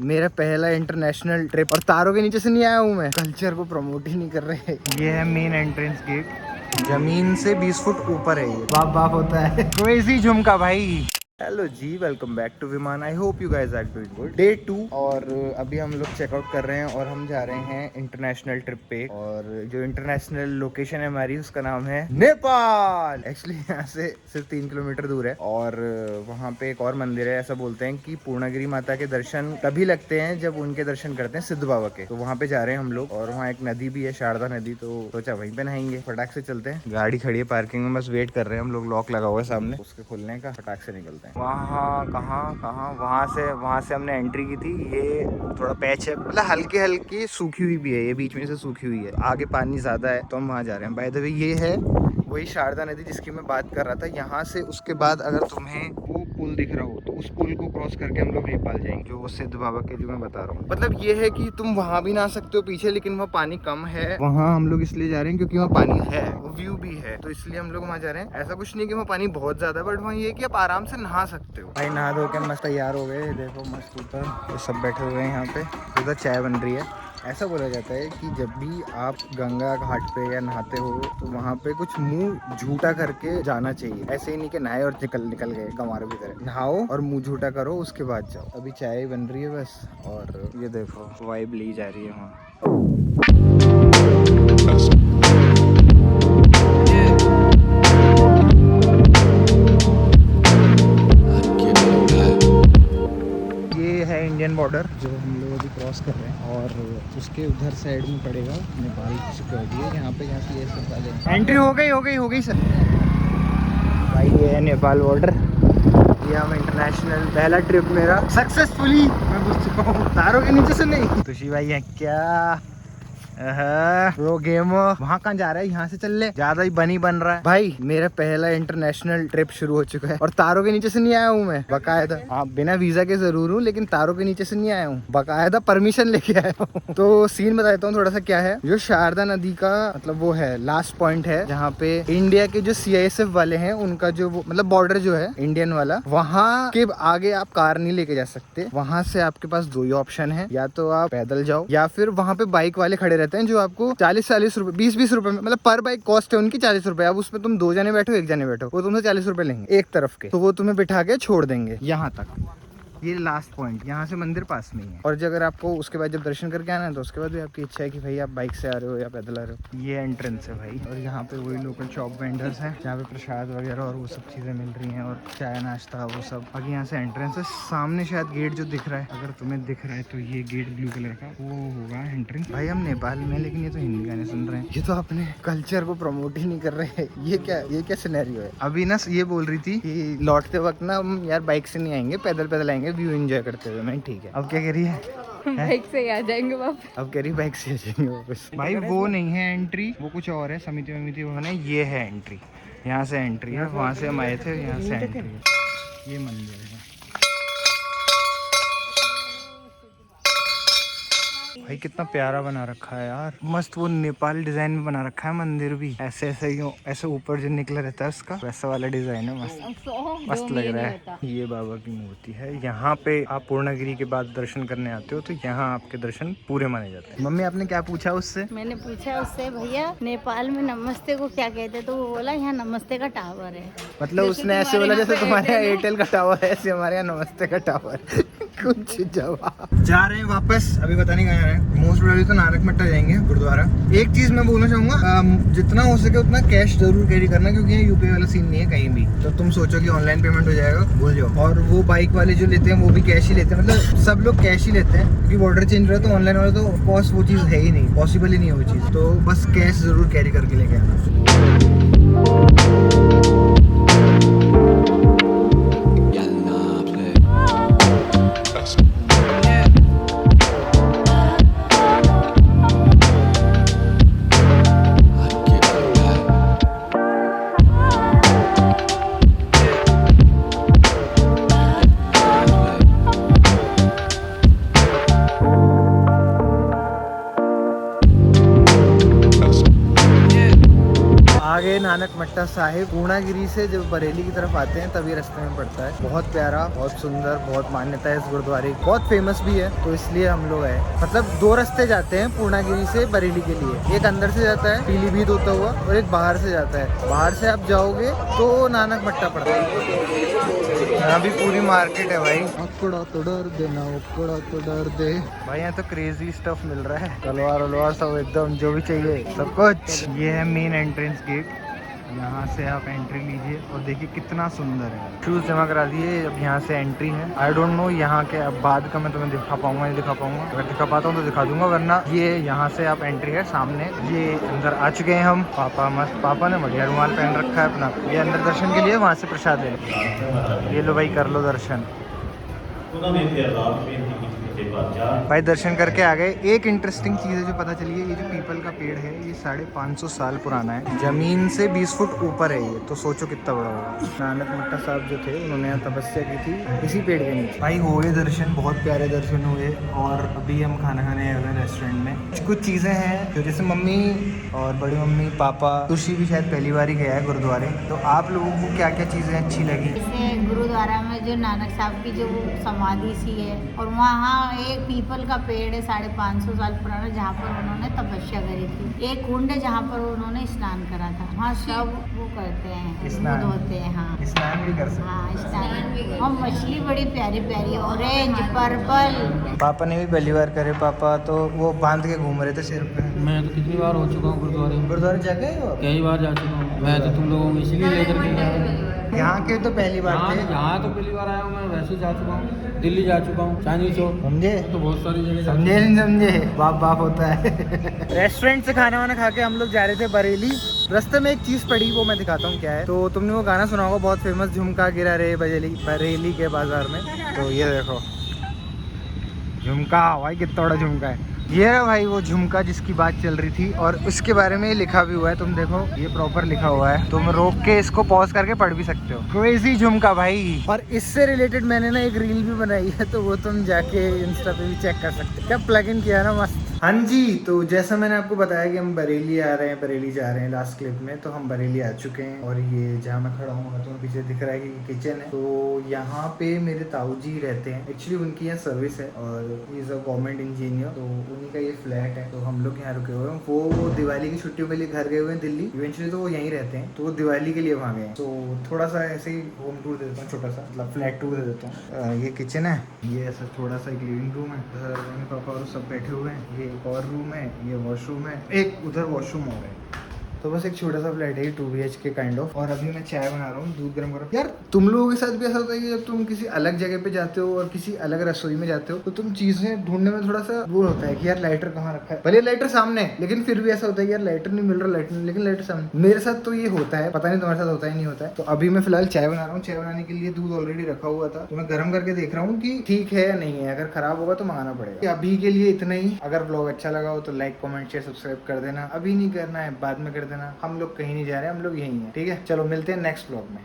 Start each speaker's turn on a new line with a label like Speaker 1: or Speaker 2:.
Speaker 1: मेरा पहला international trip और तारों के नीचे से नहीं आया हूँ मैं। कल्चर को प्रमोट ही नहीं कर रहे। ये है मेन एंट्रेंस गेट, जमीन से 20 फुट ऊपर है ये। बाप बाप होता है कोई इसी झुमका भाई। हेलो जी, welcome back to Viman. I hope you guys are doing good. Day 2 और अभी हम लोग चेकआउट कर रहे हैं और हम जा रहे हैं इंटरनेशनल ट्रिप पे। और जो इंटरनेशनल लोकेशन है हमारी, उसका नाम है नेपाल। एक्चुअली यहाँ से सिर्फ 3 किलोमीटर दूर है और वहाँ पे एक और मंदिर है। ऐसा बोलते हैं कि पूर्णागिरी माता के दर्शन तभी लगते हैं जब उनके दर्शन करते हैं सिद्ध बाबा के। तो वहाँ पे जा रहे हैं हम लोग और वहाँ एक नदी भी है, शारदा नदी। तो सोचा वहीं पे नहाएंगे। फटाक से चलते हैं। गाड़ी खड़ी है पार्किंग में, बस वेट कर रहे हैं हम लोग। लॉक लगा हुआ है सामने, उसके खुलने का। फटाक से निकलते हैं। वहाँ कहाँ वहाँ से हमने एंट्री की थी। ये थोड़ा पैच है, मतलब हल्की हल्की सूखी हुई भी है, ये बीच में से सूखी हुई है। आगे पानी ज्यादा है तो हम वहाँ जा रहे हैं। बाय द वे ये है वही शारदा नदी जिसकी मैं बात कर रहा था। यहाँ से उसके बाद अगर तुम्हें वो पुल दिख रहा हो तो उस पुल को क्रॉस करके हम लोग नेपाल जाएंगे, जो सिद्ध बाबा के जो मैं बता रहा हूँ। मतलब ये है कि तुम वहाँ भी ना सकते हो पीछे, लेकिन वहाँ पानी कम है। वहाँ हम लोग इसलिए जा रहे हैं क्योंकि वहाँ पानी है, व्यू भी है, तो इसलिए हम लोग वहाँ जा रहे हैं। ऐसा कुछ नहीं कि वहाँ पानी बहुत ज्यादा है, बट वहाँ ये है कि आप आराम से नहा सकते हो। भाई नहा धो के मस्त तैयार हो गए। देखो मस्त ऊपर ये सब बैठे हुए हैं यहाँ पे। उधर चाय बन रही है। ऐसा बोला जाता है कि जब भी आप गंगा घाट पे या नहाते हो तो वहाँ पे कुछ मुंह झूठा करके जाना चाहिए। ऐसे ही नहीं कि नहाए और निकल गए गंवारों की तरह। नहाओ और मुंह झूठा करो, उसके बाद जाओ। अभी चाय बन रही है बस, और ये देखो वाइब ली जा रही है वहाँ। इंडियन बॉर्डर जो हम लोग अभी क्रॉस कर रहे हैं, और उसके उधर साइड में पड़ेगा नेपाल की सिक्योरिटी है। यहाँ पे ये सब वाले एंट्री हो गई सर। भाई ये है नेपाल बॉर्डर। ये हम इंटरनेशनल पहला ट्रिप मेरा सक्सेसफुली मैं घुस चुका हूँ। तारों के नीचे से नहीं। तुषी भाई है क्या प्रो गेम। वहाँ कहाँ जा रहा है, यहाँ से चल ले, ज्यादा ही बन रहा है। भाई मेरा पहला इंटरनेशनल ट्रिप शुरू हो चुका है और तारों के नीचे से नहीं आया हूँ मैं, बकायदा। हाँ बिना वीजा के जरूर हूँ, लेकिन तारों के नीचे से नहीं आया हूँ, बकायदा परमिशन लेके आया हूँ। तो सीन बता देता हूँ थोड़ा सा क्या है। जो शारदा नदी का मतलब वो है लास्ट पॉइंट है जहाँ पे इंडिया के जो CISF वाले हैं उनका जो मतलब बॉर्डर जो है इंडियन वाला, वहाँ के आगे आप कार नहीं लेके जा सकते। वहाँ से आपके पास 2 ही ऑप्शन है, या तो आप पैदल जाओ या फिर वहाँ पे बाइक वाले खड़े रहते हैं जो आपको 40-40 रुपए 20-20 रुपए में, मतलब पर बाइक कॉस्ट है उनकी 40 रुपए। अब उसमें तुम 2 जने बैठो 1 जने बैठो, वो तुमसे 40 रुपए लेंगे एक तरफ के। तो वो तुम्हें बिठा के छोड़ देंगे यहाँ तक। ये लास्ट पॉइंट, यहाँ से मंदिर पास में ही है। और जो अगर आपको उसके बाद जब दर्शन करके आना है तो उसके बाद भी आपकी इच्छा है कि भाई आप बाइक से आ रहे हो या पैदल आ रहे हो। ये एंट्रेंस है भाई, और यहाँ पे वही लोकल शॉप वेंडर्स हैं जहाँ पे प्रसाद वगैरह और वो सब चीज़ें मिल रही हैं, और चाय नाश्ता वो सब। बाकी यहाँ से एंट्रेंस है। सामने शायद गेट जो दिख रहा है, अगर तुम्हें दिख रहा है तो ये गेट ब्लू कलर का वो होगा एंट्रेंस। भाई हम नेपाल में, लेकिन ये तो हिंदी गाने सुन रहे हैं। ये तो अपने कल्चर को प्रमोट ही नहीं कर रहे। ये क्या सिनेरियो है। अभी ना ये बोल रही थी कि लौटते वक्त ना हम यार बाइक से नहीं आएंगे, पैदल आएंगे, व्यू एंजॉय करते। मैं ठीक है। अब क्या कह रही है,
Speaker 2: बाइक से आ जाएंगे वापस।
Speaker 1: अब कह रही बाइक से आ जाएंगे वापस। भाई वो नहीं है एंट्री, वो कुछ और है। समिति वो है, ये है एंट्री। यहाँ से एंट्री है, वहाँ से हम आए थे, यहाँ से एंट्री है। ये मंदिर है भाई, कितना प्यारा बना रखा है यार। मस्त वो नेपाल डिजाइन में बना रखा है मंदिर भी। ऐसे ऊपर जो निकला रहता है उसका वैसा वाला डिजाइन है। मस्त लग रहा है। ये बाबा की मूर्ति है। यहाँ पे आप पूर्णागिरी के बाद दर्शन करने आते हो तो यहाँ आपके दर्शन पूरे माने जाते हैं। मम्मी आपने क्या पूछा उससे?
Speaker 2: मैंने पूछा उससे भैया नेपाल में नमस्ते को क्या कहते, तो वो बोला यहाँ नमस्ते का टावर है।
Speaker 1: मतलब उसने ऐसे बोला जैसे तुम्हारे यहाँ एयरटेल का टावर है, ऐसे हमारे यहाँ नमस्ते का टावर। कुछ जवाब। जा रहे हैं वापस, अभी पता नहीं कहाँ जा रहे हैं। मोस्ट प्रोबेबली तो नानक मट्टा जाएंगे, गुरुद्वारा। एक चीज मैं बोलना चाहूंगा, जितना हो सके उतना कैश जरूर कैरी करना, क्योंकि ये यूपीआई वाला सीन नहीं है कहीं भी। तो तुम सोचो कि ऑनलाइन पेमेंट हो जाएगा, भूल जाओ। और वो बाइक वाले जो लेते हैं वो भी कैश ही लेते हैं, मतलब सब लोग कैश ही लेते हैं, क्योंकि बॉर्डर चेंज रहा है। तो ऑनलाइन वाला तो ऑफकोर्स वो चीज़ है ही नहीं, पॉसिबल ही नहीं है वो चीज़। तो बस कैश जरूर कैरी करके लेके आना। नानक मट्टा साहिब पूर्णागिरी से जब बरेली की तरफ आते हैं तभी रास्ते में पड़ता है। बहुत प्यारा, बहुत सुंदर, बहुत मान्यता है इस गुरुद्वारे की, बहुत फेमस भी है, तो इसलिए हम लोग आए। मतलब 2 रास्ते जाते हैं पूर्णागिरी से बरेली के लिए, एक अंदर से जाता है पीलीभीत होता हुआ और एक बाहर से जाता है। बाहर से आप जाओगे तो नानक मट्टा पड़ता है। यहाँ भी पूरी मार्केट है भाई। अकड़ा तो डर देना, उकड़ा तो डर दे भाई। यहाँ तो क्रेजी स्टफ मिल रहा है, तलवार वलवार सब एकदम जो भी चाहिए सब कुछ। ये है मेन एंट्रेंस गेट, यहाँ से आप एंट्री लीजिए और देखिए कितना सुंदर है। शूज जमा करा दिए, अब यहाँ से एंट्री है। आई डोंट नो यहाँ के अब बाद का मैं तुम्हें दिखा पाऊंगा नहीं दिखा पाऊंगा, अगर दिखा पाता हूँ तो दिखा दूंगा, वरना ये यहाँ से आप एंट्री है सामने। ये अंदर आ चुके हैं हम। पापा मस्त, पापा ने बढ़िया रुमाल पहन रखा है अपना। ये अंदर दर्शन के लिए, वहाँ से प्रसाद ले लो। ये लो भाई, कर लो दर्शन। भाई दर्शन करके आ गए। एक इंटरेस्टिंग चीज़ है जो पता चली है, ये जो पीपल का पेड़ है ये 550 साल पुराना है, जमीन से 20 फुट ऊपर है ये, तो सोचो कितना बड़ा होगा। नानक मट्टा साहब जो थे उन्होंने यहाँ तपस्या की थी इसी पेड़ के नीचे। भाई हुए दर्शन, बहुत प्यारे दर्शन हुए। और अभी हम खाना खाने आए हुए रेस्टोरेंट में। कुछ चीज़ें हैं जो जैसे मम्मी और बड़ी मम्मी, पापा, तुलसी भी शायद पहली बार ही गया है गुरुद्वारे, तो आप लोगों को क्या क्या चीज़ें अच्छी लगी?
Speaker 2: जैसे गुरुद्वारा में जो नानक साहब की जो समाधि सी है, और वहाँ एक पीपल का पेड़ है 550 साल पुराना, जहाँ पर उन्होंने तपस्या करी थी। एक कुंड है जहाँ पर उन्होंने स्नान करा था। वहाँ सब वो करते हैं,
Speaker 1: स्नान
Speaker 2: होते हैं। हाँ,
Speaker 1: स्नान भी कर सकते।
Speaker 2: हाँ स्नान भी। और मछली बड़ी प्यारी प्यारी, ऑरेंज, पर्पल।
Speaker 1: पापा ने भी पहली बार करे। पापा तो वो बांध के घूम रहे थे सिर पे।
Speaker 3: मैं तो कितनी बार हो चुका हूँ
Speaker 1: गुरुद्वारे जा गए हो?
Speaker 3: कई बार जा चुका हूँ मैं तो, तुम लोगों को इसीलिए लेकर के गया।
Speaker 1: यहाँ के तो पहली बार थे।
Speaker 3: यहाँ तो पहली बार आया हूँ मैं, वैसे जा चुका हूँ, दिल्ली जा चुका हूँ, चांदनी चौक,
Speaker 1: समझे?
Speaker 3: तो बहुत सारी जगह
Speaker 1: समझे नहीं समझे, बाप बाप होता है। रेस्टोरेंट से खाना वाना खा के हम लोग जा रहे थे बरेली। रास्ते में एक चीज पड़ी, वो मैं दिखाता हूँ क्या है। तो तुमने वो गाना सुना होगा बहुत फेमस, झुमका गिरा रे बरेली के बाजार में। तो ये देखो झुमका, भाई कितना बड़ा झुमका है। ये है भाई वो झुमका जिसकी बात चल रही थी, और उसके बारे में लिखा भी हुआ है। तुम देखो ये प्रॉपर लिखा हुआ है, तुम रोक के इसको पॉज करके पढ़ भी सकते हो। क्रेजी झुमका भाई। और इससे रिलेटेड मैंने ना एक रील भी बनाई है, तो वो तुम जाके इंस्टा पे भी चेक कर सकते हो। क्या प्लग इन किया ना, मस्त। हाँ जी, तो जैसा मैंने आपको बताया कि हम बरेली आ रहे हैं, बरेली जा रहे हैं लास्ट क्लिप में, तो हम बरेली आ चुके हैं। और ये जहाँ मैं खड़ा हूँ तो पीछे दिख रहा है कि किचन है। तो यहाँ पे मेरे ताऊ जी रहते हैं, एक्चुअली उनकी यहाँ सर्विस है और इज अ गवर्नमेंट इंजीनियर, तो उन्हीं का ये फ्लैट है। तो हम लोग यहाँ रुके हुए हैं। वो दिवाली की छुट्टियों के लिए घर गए हुए हैं दिल्ली, इवेंचुअली तो वो यहीं रहते हैं, तो वो दिवाली के लिए वहाँ गए हैं। तो थोड़ा सा ऐसे ही होम टूर दे देता हूँ, छोटा सा मतलब फ्लैट टूर दे देता हूँ। ये किचन है, ये ऐसा थोड़ा सा एक लिविंग रूम है, उधर मम्मी पापा और सब बैठे हुए हैं। ये एक और रूम है, ये वॉशरूम है, एक उधर वॉशरूम और है। तो बस एक छोटा सा फ्लैट है, 2 BHK काइंड ऑफ। और अभी मैं चाय बना रहा हूँ, दूध गर्म कर रहा हूँ। यार तुम लोगों के साथ भी ऐसा होता है कि जब तुम किसी अलग जगह पे जाते हो और किसी अलग रसोई में जाते हो, तो तुम चीजें ढूंढने में थोड़ा सा वो होता है कि यार लाइटर कहाँ रखा है। भले लाइटर सामने है, लेकिन फिर भी ऐसा होता है कि यार लाइटर नहीं मिल रहा, लेकिन लाइटर सामने। मेरे साथ तो ये होता है, पता नहीं तुम्हारे साथ होता है नहीं होता है। तो अभी मैं फिलहाल चाय बना रहा हूँ। चाय बनाने के लिए दूध ऑलरेडी रखा हुआ था, तो मैं गर्म करके देख रहा हूँ कि ठीक है या नहीं है। अगर खराब होगा तो मंगाना पड़ेगा। अभी के लिए इतना ही। अगर ब्लॉग अच्छा लगा हो तो लाइक, कमेंट, शेयर, सब्सक्राइब कर देना। अभी नहीं करना है, बाद में कर देना। हम लोग कहीं नहीं जा रहे हैं, हम लोग यहीं हैं, ठीक है। चलो मिलते हैं नेक्स्ट ब्लॉग में।